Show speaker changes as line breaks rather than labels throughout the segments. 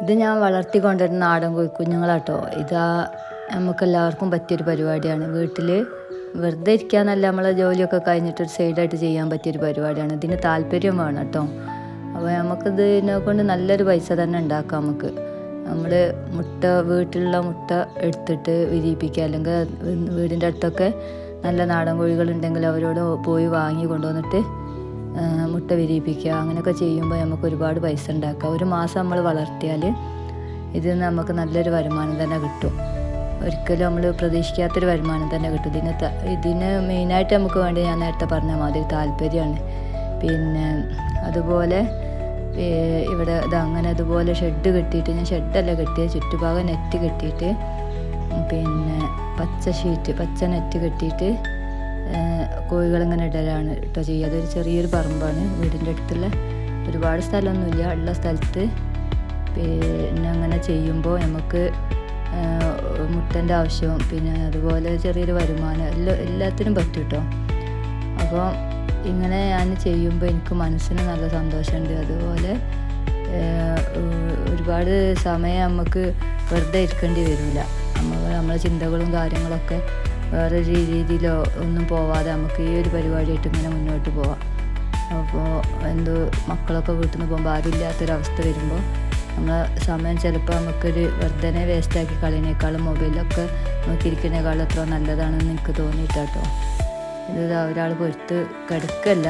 ഇത് ഞാൻ വളർത്തിക്കൊണ്ടിരുന്ന നാടൻ കോഴിക്കുഞ്ഞുങ്ങളാട്ടോ. ഇതാ നമുക്കെല്ലാവർക്കും പറ്റിയൊരു പരിപാടിയാണ്. വീട്ടിൽ വെറുതെ ഇരിക്കാന്നല്ല, നമ്മളെ ജോലിയൊക്കെ കഴിഞ്ഞിട്ടൊരു സൈഡായിട്ട് ചെയ്യാൻ പറ്റിയൊരു പരിപാടിയാണ്. ഇതിന് താല്പര്യം വേണം കേട്ടോ. അപ്പോൾ നമുക്കിതിനെ കൊണ്ട് നല്ലൊരു പൈസ തന്നെ ഉണ്ടാക്കാം. നമ്മൾ വീട്ടിലുള്ള മുട്ട എടുത്തിട്ട് വിരിയിപ്പിക്കുക, അല്ലെങ്കിൽ വീടിൻ്റെ അടുത്തൊക്കെ നല്ല നാടൻ കോഴികളുണ്ടെങ്കിൽ അവരോട് പോയി വാങ്ങി കൊണ്ടുവന്നിട്ട് മുട്ട വിരിയിപ്പിക്കുക. അങ്ങനെയൊക്കെ ചെയ്യുമ്പോൾ നമുക്ക് ഒരുപാട് പൈസ ഉണ്ടാക്കാം. ഒരു മാസം നമ്മൾ വളർത്തിയാൽ ഇതിൽ നിന്ന് നമുക്ക് നല്ലൊരു വരുമാനം തന്നെ കിട്ടും. ഒരിക്കലും നമ്മൾ പ്രതീക്ഷിക്കാത്തൊരു വരുമാനം തന്നെ കിട്ടും. ഇതിന് മെയിനായിട്ട് നമുക്ക് വേണ്ടി ഞാൻ നേരത്തെ പറഞ്ഞ മാതിരി താല്പര്യമാണ്. പിന്നെ അതുപോലെ ഇവിടെ അങ്ങനെ അതുപോലെ ഷെഡ് കെട്ടിയിട്ട്, ഞാൻ ഷെഡല്ല കെട്ടിയത്, ചുറ്റുഭാഗം നെറ്റ് കെട്ടിയിട്ട്, പിന്നെ പച്ച നെറ്റ് കെട്ടിയിട്ട് കോഴികളിങ്ങനെ ഇടലാണ് കേട്ടോ ചെയ്യുക. അതൊരു ചെറിയൊരു പറമ്പാണ് വീടിൻ്റെ അടുത്തുള്ള, ഒരുപാട് സ്ഥലമൊന്നുമില്ല. ഉള്ള സ്ഥലത്ത് പിന്നെ അങ്ങനെ ചെയ്യുമ്പോൾ നമുക്ക് മുട്ടൻ്റെ ആവശ്യവും പിന്നെ അതുപോലെ ചെറിയൊരു വരുമാനം എല്ലാത്തിനും പറ്റും കേട്ടോ. അപ്പോൾ ഇങ്ങനെ ഞാൻ ചെയ്യുമ്പോൾ എനിക്ക് മനസ്സിന് നല്ല സന്തോഷമുണ്ട്. അതുപോലെ ഒരുപാട് സമയം നമുക്ക് വെറുതെ ഇരിക്കേണ്ടി വരില്ല. നമ്മളെ ചിന്തകളും കാര്യങ്ങളൊക്കെ വേറെ രീതിയിലോ ഒന്നും പോവാതെ നമുക്ക് ഈ ഒരു പരിപാടിയായിട്ട് ഇങ്ങനെ മുന്നോട്ട് പോവാം. അപ്പോൾ മക്കളൊക്കെ വീട്ടിൽ നിന്ന് പോകുമ്പോൾ ആരുമില്ലാത്തൊരവസ്ഥ വരുമ്പോൾ നമ്മളെ സമയം ചിലപ്പോൾ നമുക്കൊരു വെറുതെ വേസ്റ്റാക്കി കളയുന്നേക്കാളും മൊബൈലൊക്കെ നോക്കിയിരിക്കുന്നേക്കാളും എത്ര നല്ലതാണെന്ന് എനിക്ക് തോന്നിയിട്ടാട്ടോ. ഇത് ഒരാൾ പൊരുത്ത് കിടക്കല്ല,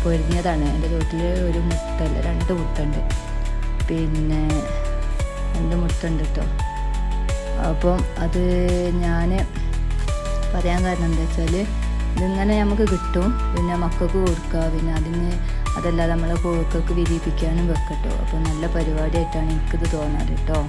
പൊരിഞ്ഞതാണ്. എൻ്റെ വീട്ടിൽ ഒരു മുട്ടല്ല, 2 മുട്ടുണ്ട്. പിന്നെ 2 മുട്ടുണ്ട് കേട്ടോ. അപ്പം അത് ഞാൻ പറയാൻ കാരണം എന്താ വെച്ചാൽ, ഇതിങ്ങനെ നമുക്ക് കിട്ടും, പിന്നെ മക്കൾക്ക് കൊടുക്കുക, പിന്നെ അതല്ലാതെ നമ്മളെ കോഴികൾക്ക് വിരിയിപ്പിക്കാനും വെക്കട്ടോ. അപ്പോൾ നല്ല പരിപാടിയായിട്ടാണ് എനിക്കിത് തോന്നാറ് കേട്ടോ.